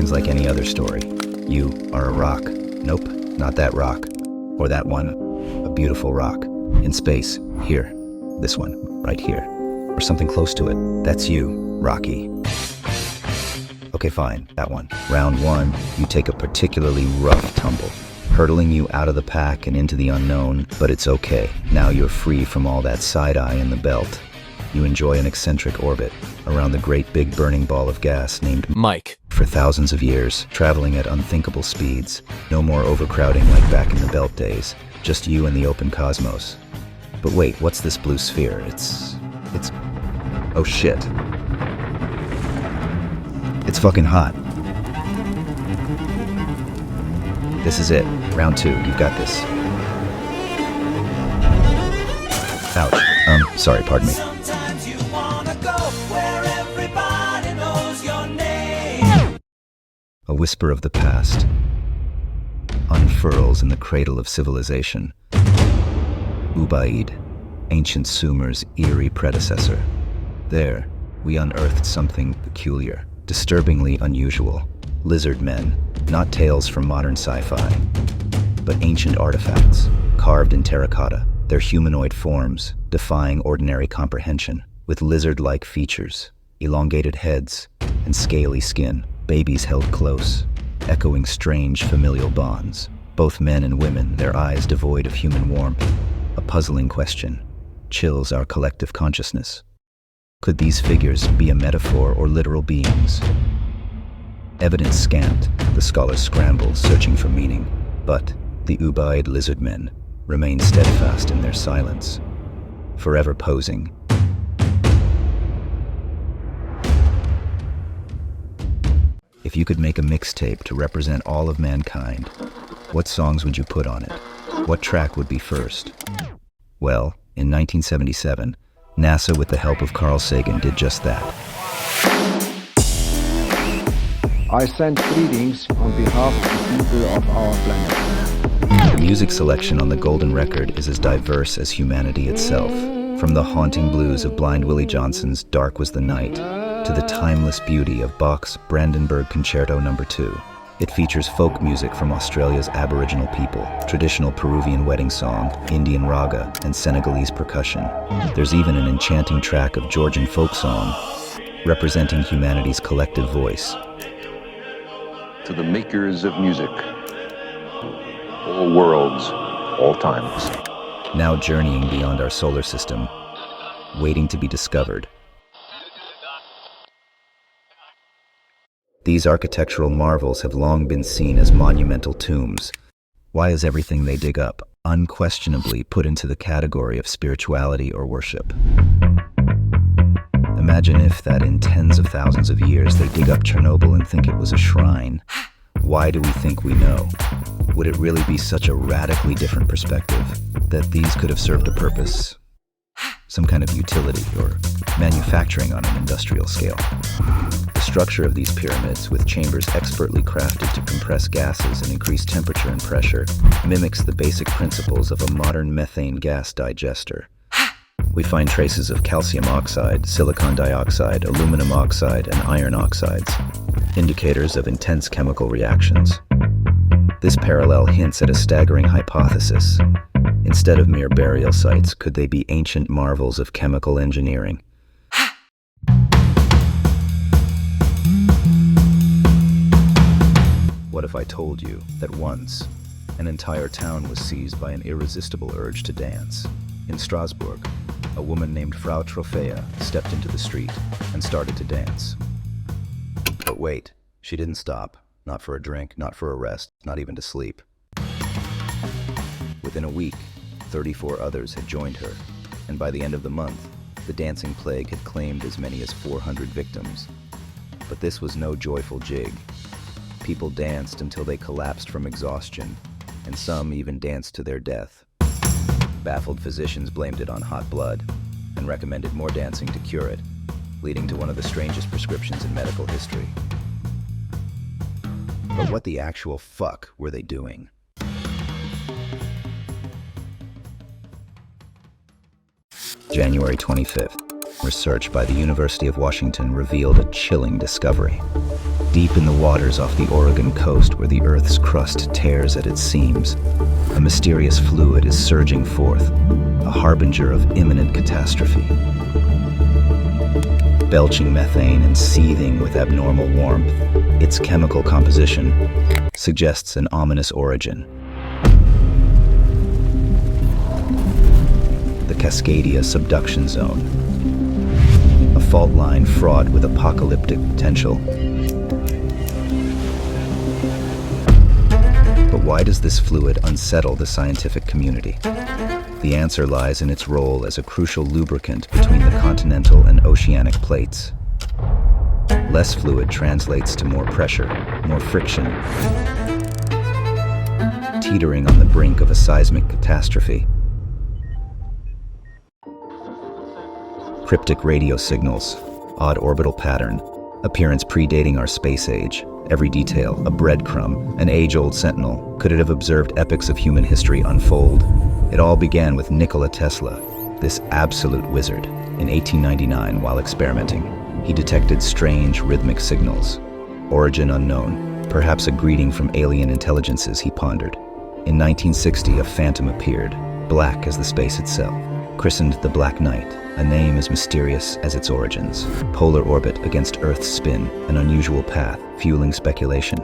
begins like any other story. You are a rock. Nope, not that rock. Or that one. A beautiful rock. In space. Here. This one. Right here. Or something close to it. That's you, Rocky. Okay, fine. That one. Round one, you take a particularly rough tumble, hurtling you out of the pack and into the unknown, but it's okay. Now you're free from all that side-eye in the belt. You enjoy an eccentric orbit around the great big burning ball of gas named Mike. For thousands of years, traveling at unthinkable speeds. No more overcrowding like back in the belt days. Just you and the open cosmos. But wait, what's this blue sphere? It's... Oh shit. It's fucking hot. This is it. Round two. You've got this. Ouch. Sorry, pardon me. Sometimes you wanna go where everybody knows your name. A whisper of the past unfurls in the cradle of civilization. Ubaid, ancient Sumer's eerie predecessor. There, we unearthed something peculiar, disturbingly unusual. Lizard men, not tales from modern sci-fi, but ancient artifacts, carved in terracotta, their humanoid forms defying ordinary comprehension, with lizard-like features, elongated heads, and scaly skin, babies held close, echoing strange familial bonds. Both men and women, their eyes devoid of human warmth. A puzzling question, chills our collective consciousness. Could these figures be a metaphor or literal beings? Evidence scant, the scholars scramble, searching for meaning. But the Ubaid lizard men remain steadfast in their silence, forever posing. If you could make a mixtape to represent all of mankind, what songs would you put on it? What track would be first? Well, in 1977, NASA, with the help of Carl Sagan, did just that. I send greetings on behalf of the people of our planet. The music selection on the Golden Record is as diverse as humanity itself. From the haunting blues of Blind Willie Johnson's Dark Was the Night to the timeless beauty of Bach's Brandenburg Concerto No. 2. It features folk music from Australia's Aboriginal people, traditional Peruvian wedding song, Indian raga, and Senegalese percussion. There's even an enchanting track of Georgian folk song, representing humanity's collective voice. To the makers of music, all worlds, all times. Now journeying beyond our solar system, waiting to be discovered. These architectural marvels have long been seen as monumental tombs. Why is everything they dig up unquestionably put into the category of spirituality or worship? Imagine if that in tens of thousands of years they dig up Chernobyl and think it was a shrine. Why do we think we know? Would it really be such a radically different perspective that these could have served a purpose? Some kind of utility or manufacturing on an industrial scale. The structure of these pyramids, with chambers expertly crafted to compress gases and increase temperature and pressure, mimics the basic principles of a modern methane gas digester. We find traces of calcium oxide, silicon dioxide, aluminum oxide, and iron oxides, indicators of intense chemical reactions. This parallel hints at a staggering hypothesis. Instead of mere burial sites, could they be ancient marvels of chemical engineering? What if I told you that once, an entire town was seized by an irresistible urge to dance? In Strasbourg, a woman named Frau Trophea stepped into the street and started to dance. But wait, she didn't stop. Not for a drink, not for a rest, not even to sleep. Within a week, 34 others had joined her, and by the end of the month, the dancing plague had claimed as many as 400 victims. But this was no joyful jig. People danced until they collapsed from exhaustion, and some even danced to their death. Baffled physicians blamed it on hot blood, and recommended more dancing to cure it, leading to one of the strangest prescriptions in medical history. But what the actual fuck were they doing? January 25th, research by the University of Washington revealed a chilling discovery. Deep in the waters off the Oregon coast, where the Earth's crust tears at its seams, a mysterious fluid is surging forth, a harbinger of imminent catastrophe. Belching methane and seething with abnormal warmth, its chemical composition suggests an ominous origin. The Cascadia subduction zone, a fault line fraught with apocalyptic potential. But why does this fluid unsettle the scientific community? The answer lies in its role as a crucial lubricant between the continental and oceanic plates. Less fluid translates to more pressure, more friction, teetering on the brink of a seismic catastrophe. Cryptic radio signals, odd orbital pattern, appearance predating our space age, every detail, a breadcrumb, an age-old sentinel. Could it have observed epochs of human history unfold? It all began with Nikola Tesla, this absolute wizard. In 1899, while experimenting, he detected strange rhythmic signals. Origin unknown, perhaps a greeting from alien intelligences, he pondered. In 1960, a phantom appeared, black as the space itself. Christened the Black Knight, a name as mysterious as its origins. Polar orbit against Earth's spin, an unusual path, fueling speculation.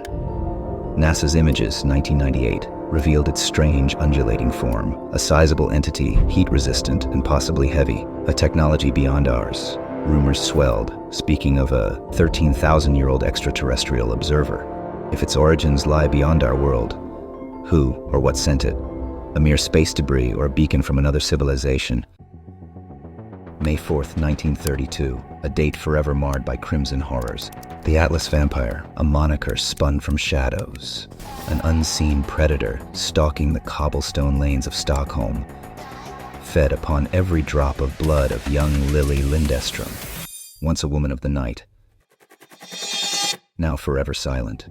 NASA's images, 1998, revealed its strange undulating form, a sizable entity, heat-resistant and possibly heavy, a technology beyond ours. Rumors swelled, speaking of a 13,000-year-old extraterrestrial observer. If its origins lie beyond our world, who or what sent it? A mere space debris or a beacon from another civilization? May 4th, 1932, a date forever marred by crimson horrors. The Atlas Vampire, a moniker spun from shadows. An unseen predator stalking the cobblestone lanes of Stockholm, fed upon every drop of blood of young Lily Lindestrom, once a woman of the night, now forever silent.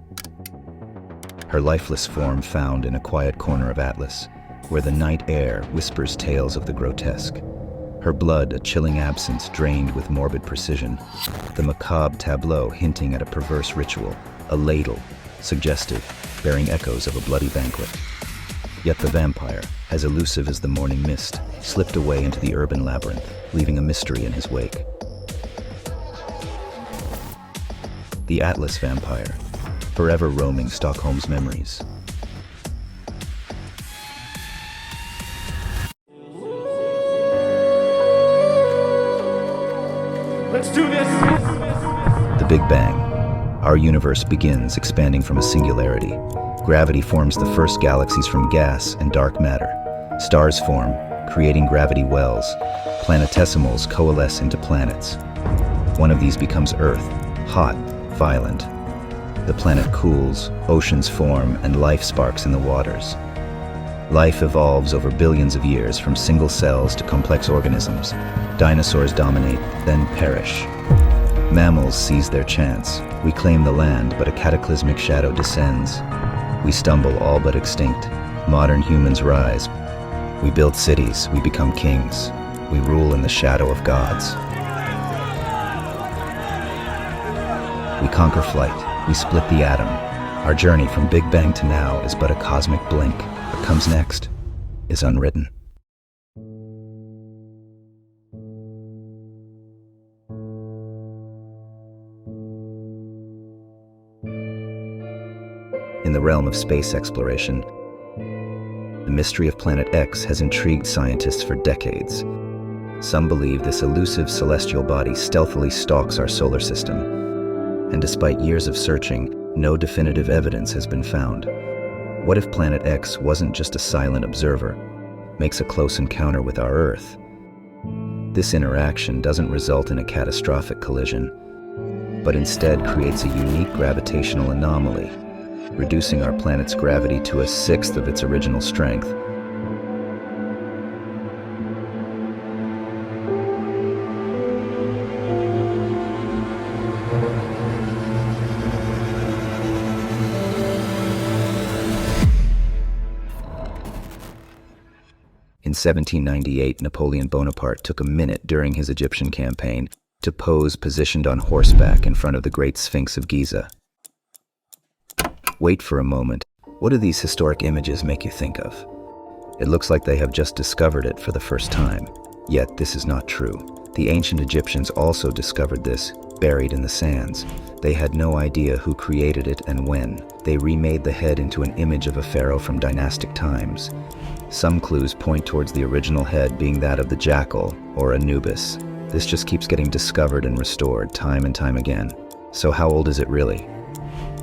Her lifeless form found in a quiet corner of Atlas, where the night air whispers tales of the grotesque. Her blood, a chilling absence drained with morbid precision. The macabre tableau hinting at a perverse ritual, a ladle, suggestive, bearing echoes of a bloody banquet. Yet the vampire, as elusive as the morning mist, slipped away into the urban labyrinth, leaving a mystery in his wake. The Atlas Vampire, forever roaming Stockholm's memories. Let's do this! The Big Bang. Our universe begins expanding from a singularity. Gravity forms the first galaxies from gas and dark matter. Stars form, creating gravity wells. Planetesimals coalesce into planets. One of these becomes Earth, hot, violent. The planet cools, oceans form, and life sparks in the waters. Life evolves over billions of years, from single cells to complex organisms. Dinosaurs dominate, then perish. Mammals seize their chance. We claim the land, but a cataclysmic shadow descends. We stumble, all but extinct. Modern humans rise. We build cities, we become kings. We rule in the shadow of gods. We conquer flight, we split the atom. Our journey from Big Bang to now is but a cosmic blink. What comes next is unwritten. In the realm of space exploration, the mystery of Planet X has intrigued scientists for decades. Some believe this elusive celestial body stealthily stalks our solar system, and despite years of searching, no definitive evidence has been found. What if Planet X wasn't just a silent observer, makes a close encounter with our Earth? This interaction doesn't result in a catastrophic collision, but instead creates a unique gravitational anomaly, reducing our planet's gravity to a sixth of its original strength. In 1798, Napoleon Bonaparte took a minute during his Egyptian campaign to pose positioned on horseback in front of the Great Sphinx of Giza. Wait for a moment. What do these historic images make you think of? It looks like they have just discovered it for the first time. Yet this is not true. The ancient Egyptians also discovered this, buried in the sands. They had no idea who created it and when. They remade the head into an image of a pharaoh from dynastic times. Some clues point towards the original head being that of the jackal, or Anubis. This just keeps getting discovered and restored time and time again. So how old is it really?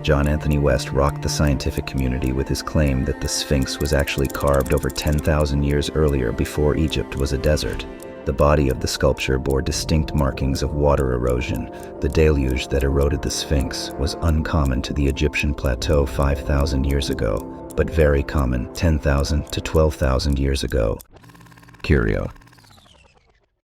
John Anthony West rocked the scientific community with his claim that the Sphinx was actually carved over 10,000 years earlier, before Egypt was a desert. The body of the sculpture bore distinct markings of water erosion. The deluge that eroded the Sphinx was uncommon to the Egyptian plateau 5,000 years ago, but very common 10,000 to 12,000 years ago. Curio.